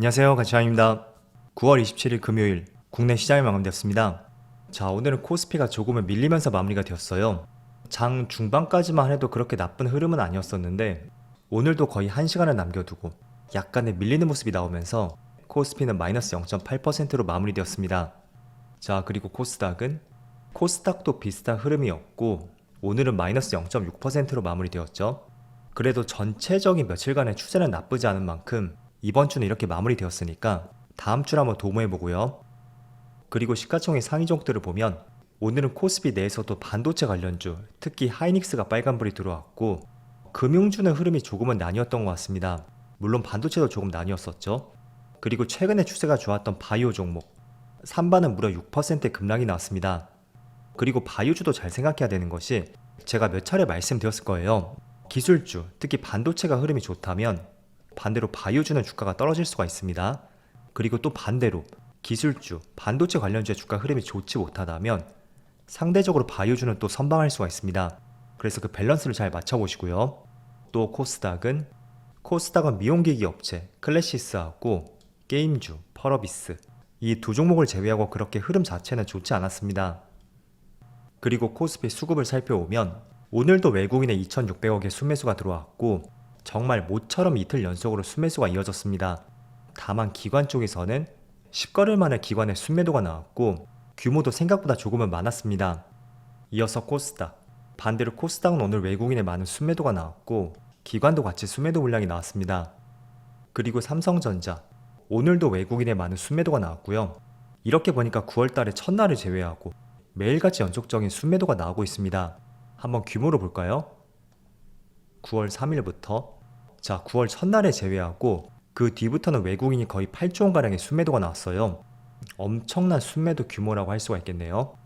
안녕하세요, 가치환입니다. 9월 27일 금요일 국내 시장이 마감되었습니다. 자, 오늘은 코스피가 조금은 밀리면서 마무리가 되었어요. 장 중반까지만 해도 그렇게 나쁜 흐름은 아니었었는데 오늘도 거의 1시간을 남겨두고 약간의 밀리는 모습이 나오면서 코스피는 마이너스 0.8%로 마무리되었습니다. 자, 그리고 코스닥도 비슷한 흐름이었고 오늘은 마이너스 0.6%로 마무리되었죠. 그래도 전체적인 며칠간의 추세는 나쁘지 않은 만큼 이번 주는 이렇게 마무리되었으니까 다음 주를 한번 도모해보고요. 그리고 시가총액 상위 종목들을 보면 오늘은 코스피 내에서도 반도체 관련주, 특히 하이닉스가 빨간불이 들어왔고 금융주는 흐름이 조금은 나뉘었던 것 같습니다. 물론 반도체도 조금 나뉘었었죠. 그리고 최근에 추세가 좋았던 바이오 종목, 삼바는 무려 6%의 급락이 나왔습니다. 그리고 바이오주도 잘 생각해야 되는 것이 제가 몇 차례 말씀드렸을 거예요. 기술주, 특히 반도체가 흐름이 좋다면 반대로 바이오주는 주가가 떨어질 수가 있습니다. 그리고 또 반대로 기술주, 반도체 관련주의 주가 흐름이 좋지 못하다면 상대적으로 바이오주는 또 선방할 수가 있습니다. 그래서 그 밸런스를 잘 맞춰보시고요. 또 코스닥은 미용기기 업체 클래시스하고 게임주 펄어비스, 이 두 종목을 제외하고 그렇게 흐름 자체는 좋지 않았습니다. 그리고 코스피 수급을 살펴보면 오늘도 외국인의 2,600억의 순매수가 들어왔고 정말 모처럼 이틀 연속으로 순매수가 이어졌습니다. 다만 기관 쪽에서는 10거래일 만에 기관의 순매도가 나왔고 규모도 생각보다 조금은 많았습니다. 이어서 반대로 코스닥은 오늘 외국인의 많은 순매도가 나왔고 기관도 같이 순매도 물량이 나왔습니다. 그리고 삼성전자, 오늘도 외국인의 많은 순매도가 나왔고요. 이렇게 보니까 9월달에 첫날을 제외하고 매일같이 연속적인 순매도가 나오고 있습니다. 한번 규모로 볼까요? 9월 3일부터 9월 첫날에 제외하고 그 뒤부터는 외국인이 거의 8조 원가량의 순매도가 나왔어요. 엄청난 순매도 규모라고 할 수가 있겠네요.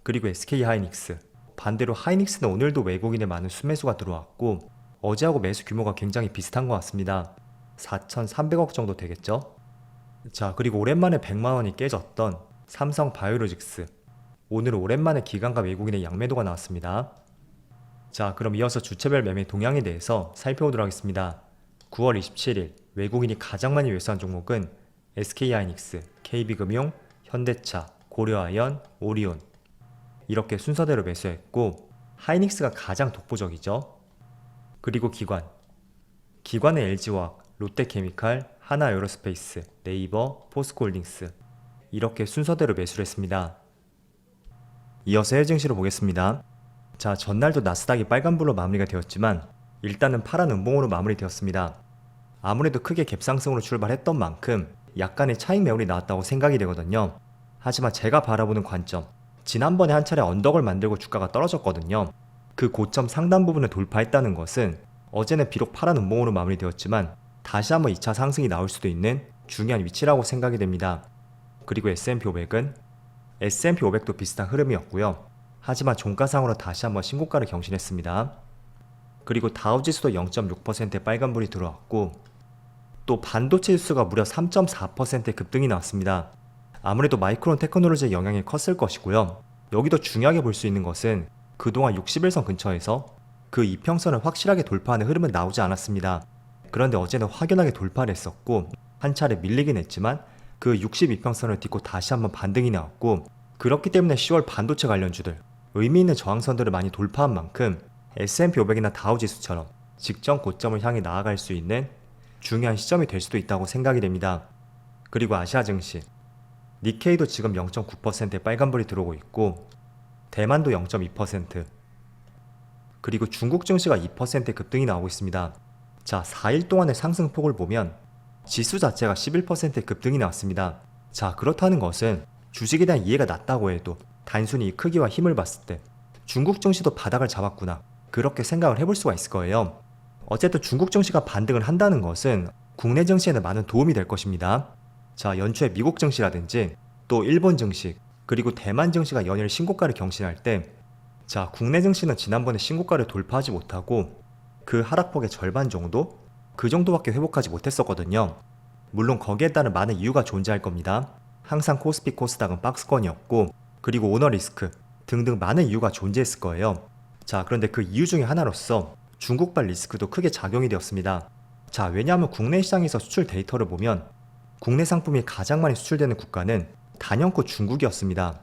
그리고 SK하이닉스, 반대로 하이닉스는 오늘도 외국인의 많은 순매수가 들어왔고 어제하고 매수 규모가 굉장히 비슷한 것 같습니다. 4,300억 정도 되겠죠. 자, 그리고 오랜만에 100만원이 깨졌던 삼성바이오로직스, 오늘은 오랜만에 기관과 외국인의 양매도가 나왔습니다. 자, 그럼 이어서 주체별 매매 동향에 대해서 살펴보도록 하겠습니다. 9월 27일 외국인이 가장 많이 매수한 종목은 SK하이닉스, KB금융, 현대차, 고려아연, 오리온, 이렇게 순서대로 매수했고 하이닉스가 가장 독보적이죠. 그리고 기관은 LG화학, 롯데케미칼, 하나에어로스페이스, 네이버, 포스코홀딩스, 이렇게 순서대로 매수를 했습니다. 이어서 해외 증시로 보겠습니다. 자, 전날도 나스닥이 빨간불로 마무리가 되었지만 일단은 파란 음봉으로 마무리되었습니다. 아무래도 크게 갭상승으로 출발했던 만큼 약간의 차익 매물이 나왔다고 생각이 되거든요. 하지만 제가 바라보는 관점, 지난번에 한 차례 언덕을 만들고 주가가 떨어졌거든요. 그 고점 상단 부분을 돌파했다는 것은 어제는 비록 파란 음봉으로 마무리되었지만 다시 한번 2차 상승이 나올 수도 있는 중요한 위치라고 생각이 됩니다. 그리고 S&P500도 비슷한 흐름이었고요. 하지만 종가상으로 다시 한번 신고가를 경신했습니다. 그리고 다우지수도 0.6%의 빨간불이 들어왔고 또 반도체 지수가 무려 3.4%의 급등이 나왔습니다. 아무래도 마이크론 테크놀로지의 영향이 컸을 것이고요. 여기도 중요하게 볼 수 있는 것은 그동안 61선 근처에서 그 이평선을 확실하게 돌파하는 흐름은 나오지 않았습니다. 그런데 어제는 확연하게 돌파를 했었고 한 차례 밀리긴 했지만 그 62평선을 딛고 다시 한번 반등이 나왔고 그렇기 때문에 10월 반도체 관련주들 의미 있는 저항선들을 많이 돌파한 만큼 S&P500이나 다우지수처럼 직전 고점을 향해 나아갈 수 있는 중요한 시점이 될 수도 있다고 생각이 됩니다. 그리고 아시아 증시, 니케이도 지금 0.9%의 빨간불이 들어오고 있고 대만도 0.2%, 그리고 중국 증시가 2%의 급등이 나오고 있습니다. 자, 4일 동안의 상승폭을 보면 지수 자체가 11%의 급등이 나왔습니다. 자, 그렇다는 것은 주식에 대한 이해가 낮다고 해도 단순히 이 크기와 힘을 봤을 때 중국 증시도 바닥을 잡았구나, 그렇게 생각을 해볼 수가 있을 거예요. 어쨌든 중국 증시가 반등을 한다는 것은 국내 증시에는 많은 도움이 될 것입니다. 자, 연초에 미국 증시라든지 또 일본 증시, 그리고 대만 증시가 연일 신고가를 경신할 때 자, 국내 증시는 지난번에 신고가를 돌파하지 못하고 그 하락폭의 절반 정도? 그 정도밖에 회복하지 못했었거든요. 물론 거기에 따른 많은 이유가 존재할 겁니다. 항상 코스피 코스닥은 박스권이었고 그리고 오너 리스크 등등 많은 이유가 존재했을 거예요. 자, 그런데 그 이유 중에 하나로서 중국발 리스크도 크게 작용이 되었습니다. 자, 왜냐하면 국내 시장에서 수출 데이터를 보면 국내 상품이 가장 많이 수출되는 국가는 단연코 중국이었습니다.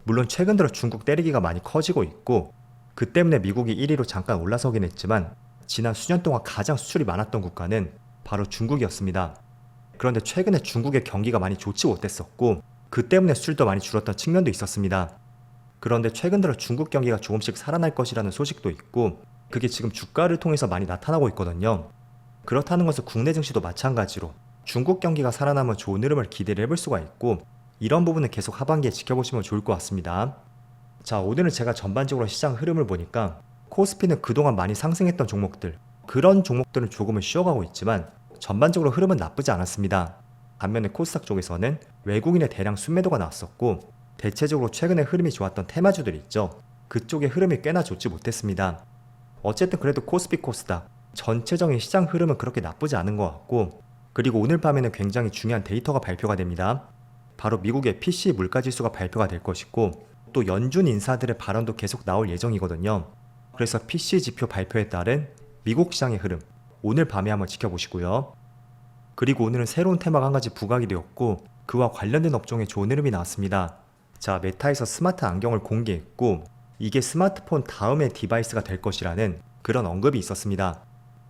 물론 최근 들어 중국 때리기가 많이 커지고 있고 그 때문에 미국이 1위로 잠깐 올라서긴 했지만 지난 수년 동안 가장 수출이 많았던 국가는 바로 중국이었습니다. 그런데 최근에 중국의 경기가 많이 좋지 못했었고 그 때문에 수출도 많이 줄었던 측면도 있었습니다. 그런데 최근 들어 중국 경기가 조금씩 살아날 것이라는 소식도 있고 그게 지금 주가를 통해서 많이 나타나고 있거든요. 그렇다는 것은 국내 증시도 마찬가지로 중국 경기가 살아나면 좋은 흐름을 기대를 해볼 수가 있고 이런 부분은 계속 하반기에 지켜보시면 좋을 것 같습니다. 자, 오늘은 제가 전반적으로 시장 흐름을 보니까 코스피는 그동안 많이 상승했던 종목들, 그런 종목들은 조금은 쉬어가고 있지만 전반적으로 흐름은 나쁘지 않았습니다. 반면에 코스닥 쪽에서는 외국인의 대량 순매도가 나왔었고 대체적으로 최근에 흐름이 좋았던 테마주들 있죠. 그쪽의 흐름이 꽤나 좋지 못했습니다. 어쨌든 그래도 코스피 코스닥 전체적인 시장 흐름은 그렇게 나쁘지 않은 것 같고 그리고 오늘 밤에는 굉장히 중요한 데이터가 발표가 됩니다. 바로 미국의 PCE 물가지수가 발표가 될 것이고 또 연준 인사들의 발언도 계속 나올 예정이거든요. 그래서 PCE 지표 발표에 따른 미국 시장의 흐름 오늘 밤에 한번 지켜보시고요. 그리고 오늘은 새로운 테마가 한 가지 부각이 되었고 그와 관련된 업종에 좋은 흐름이 나왔습니다. 자, 메타에서 스마트 안경을 공개했고 이게 스마트폰 다음의 디바이스가 될 것이라는 그런 언급이 있었습니다.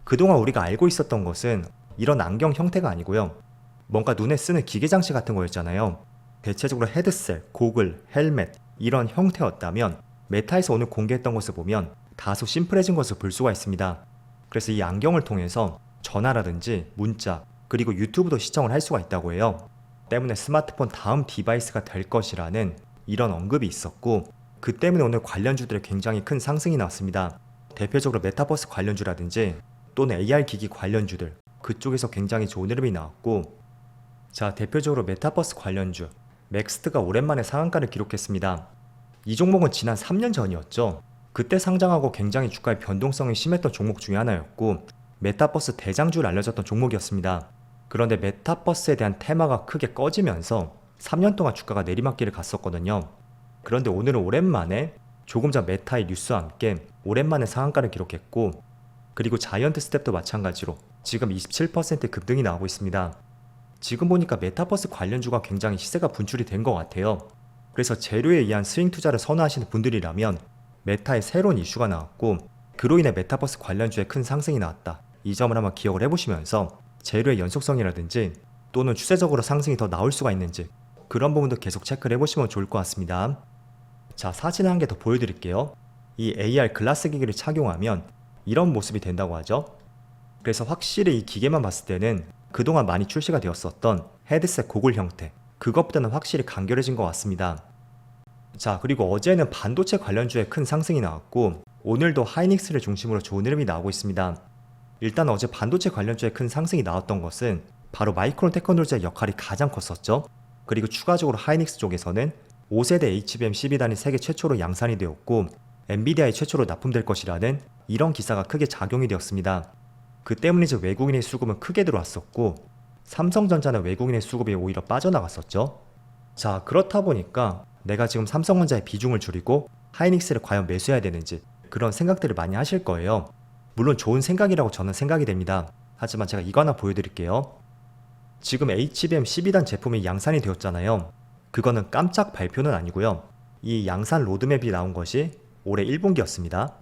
그동안 우리가 알고 있었던 것은 이런 안경 형태가 아니고요. 뭔가 눈에 쓰는 기계 장치 같은 거였잖아요. 대체적으로 헤드셋, 고글, 헬멧 이런 형태였다면 메타에서 오늘 공개했던 것을 보면 다소 심플해진 것을 볼 수가 있습니다. 그래서 이 안경을 통해서 전화라든지 문자 그리고 유튜브도 시청을 할 수가 있다고 해요. 때문에 스마트폰 다음 디바이스가 될 것이라는 이런 언급이 있었고 그 때문에 오늘 관련주들에 굉장히 큰 상승이 나왔습니다. 대표적으로 메타버스 관련주라든지 또는 AR 기기 관련주들 그쪽에서 굉장히 좋은 흐름이 나왔고 자, 대표적으로 메타버스 관련주 맥스트가 오랜만에 상한가를 기록했습니다. 이 종목은 지난 3년 전이었죠. 그때 상장하고 굉장히 주가의 변동성이 심했던 종목 중에 하나였고 메타버스 대장주를 알려졌던 종목이었습니다. 그런데 메타버스에 대한 테마가 크게 꺼지면서 3년 동안 주가가 내리막길을 갔었거든요. 그런데 오늘은 오랜만에 조금 전 메타의 뉴스와 함께 오랜만에 상한가를 기록했고 그리고 자이언트 스텝도 마찬가지로 지금 27% 급등이 나오고 있습니다. 지금 보니까 메타버스 관련주가 굉장히 시세가 분출이 된 것 같아요. 그래서 재료에 의한 스윙 투자를 선호하시는 분들이라면 메타의 새로운 이슈가 나왔고 그로 인해 메타버스 관련주에 큰 상승이 나왔다. 이 점을 한번 기억을 해보시면서 재료의 연속성이라든지 또는 추세적으로 상승이 더 나올 수가 있는지 그런 부분도 계속 체크를 해보시면 좋을 것 같습니다. 자, 사진 한 개 더 보여드릴게요. 이 AR 글라스 기기를 착용하면 이런 모습이 된다고 하죠. 그래서 확실히 이 기계만 봤을 때는 그동안 많이 출시가 되었었던 헤드셋 고글 형태 그것보다는 확실히 간결해진 것 같습니다. 자, 그리고 어제는 반도체 관련주에 큰 상승이 나왔고 오늘도 하이닉스를 중심으로 좋은 흐름이 나오고 있습니다. 일단 어제 반도체 관련주에 큰 상승이 나왔던 것은 바로 마이크론 테크놀로지의 역할이 가장 컸었죠. 그리고 추가적으로 하이닉스 쪽에서는 5세대 HBM 12단이 세계 최초로 양산이 되었고 엔비디아의 최초로 납품될 것이라는 이런 기사가 크게 작용이 되었습니다. 그 때문에 외국인의 수급은 크게 들어왔었고 삼성전자는 외국인의 수급이 오히려 빠져나갔었죠. 자, 그렇다 보니까 내가 지금 삼성전자의 비중을 줄이고 하이닉스를 과연 매수해야 되는지 그런 생각들을 많이 하실 거예요. 물론 좋은 생각이라고 저는 생각이 됩니다. 하지만 제가 이거 하나 보여드릴게요. 지금 HBM 12단 제품이 양산이 되었잖아요. 그거는 깜짝 발표는 아니고요. 이 양산 로드맵이 나온 것이 올해 1분기였습니다.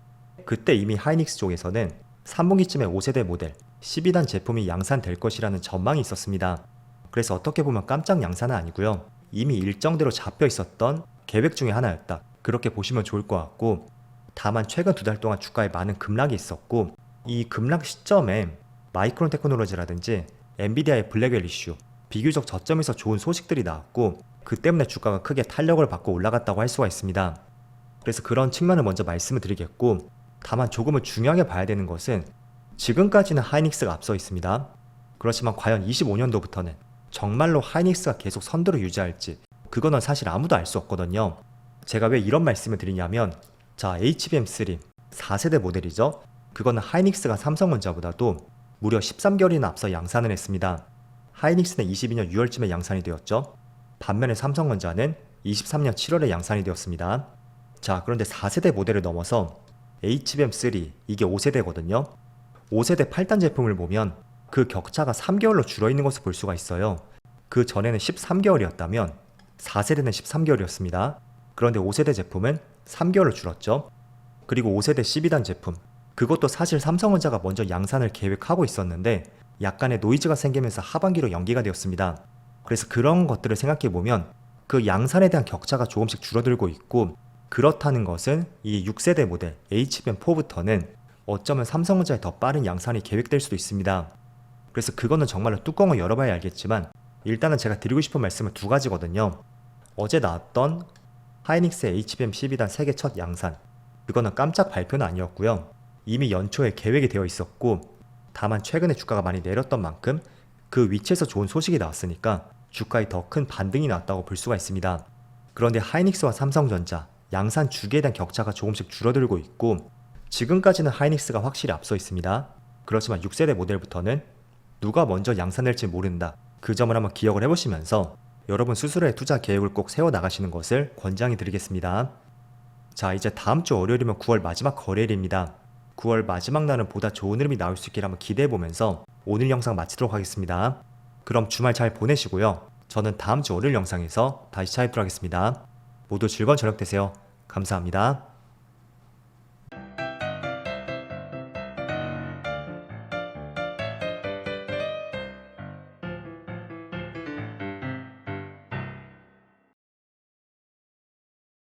그때 이미 하이닉스 쪽에서는 3분기쯤에 5세대 모델 12단 제품이 양산될 것이라는 전망이 있었습니다. 그래서 어떻게 보면 깜짝 양산은 아니고요. 이미 일정대로 잡혀 있었던 계획 중에 하나였다. 그렇게 보시면 좋을 것 같고 다만 최근 2달 동안 주가에 많은 급락이 있었고 이 급락 시점에 마이크론 테크놀로지라든지 엔비디아의 블랙웰 이슈 비교적 저점에서 좋은 소식들이 나왔고 그 때문에 주가가 크게 탄력을 받고 올라갔다고 할 수가 있습니다. 그래서 그런 측면을 먼저 말씀을 드리겠고 다만 조금은 중요하게 봐야 되는 것은 지금까지는 하이닉스가 앞서 있습니다. 그렇지만 과연 25년도부터는 정말로 하이닉스가 계속 선두를 유지할지 그거는 사실 아무도 알 수 없거든요. 제가 왜 이런 말씀을 드리냐면 자, HBM3 4세대 모델이죠. 그거는 하이닉스가 삼성전자보다도 무려 13개월이나 앞서 양산을 했습니다. 하이닉스는 22년 6월쯤에 양산이 되었죠. 반면에 삼성전자는 23년 7월에 양산이 되었습니다. 자, 그런데 4세대 모델을 넘어서 HBM3 이게 5세대거든요. 5세대 8단 제품을 보면 그 격차가 3개월로 줄어있는 것을 볼 수가 있어요. 그 전에는 13개월이었다면 4세대는 13개월이었습니다. 그런데 5세대 제품은 3개월로 줄었죠. 그리고 5세대 12단 제품, 그것도 사실 삼성전자가 먼저 양산을 계획하고 있었는데 약간의 노이즈가 생기면서 하반기로 연기가 되었습니다. 그래서 그런 것들을 생각해보면 그 양산에 대한 격차가 조금씩 줄어들고 있고, 그렇다는 것은 이 6세대 모델 HBM4부터는 어쩌면 삼성전자의 더 빠른 양산이 계획될 수도 있습니다. 그래서 그거는 정말로 뚜껑을 열어봐야 알겠지만 일단은 제가 드리고 싶은 말씀은 두 가지거든요. 어제 나왔던 하이닉스의 HBM12단 세계 첫 양산, 그거는 깜짝 발표는 아니었고요. 이미 연초에 계획이 되어 있었고, 다만 최근에 주가가 많이 내렸던 만큼 그 위치에서 좋은 소식이 나왔으니까 주가에 더 큰 반등이 나왔다고 볼 수가 있습니다. 그런데 하이닉스와 삼성전자 양산 주기에 대한 격차가 조금씩 줄어들고 있고, 지금까지는 하이닉스가 확실히 앞서 있습니다. 그렇지만 6세대 모델부터는 누가 먼저 양산될지 모른다. 그 점을 한번 기억을 해보시면서 여러분 스스로의 투자 계획을 꼭 세워나가시는 것을 권장해 드리겠습니다. 자, 이제 다음 주 월요일이면 9월 마지막 거래일입니다. 9월 마지막 날은 보다 좋은 흐름이 나올 수 있기를 한번 기대해보면서 오늘 영상 마치도록 하겠습니다. 그럼 주말 잘 보내시고요. 저는 다음 주 월요일 영상에서 다시 찾아뵙도록 하겠습니다. 모두 즐거운 저녁 되세요. 감사합니다.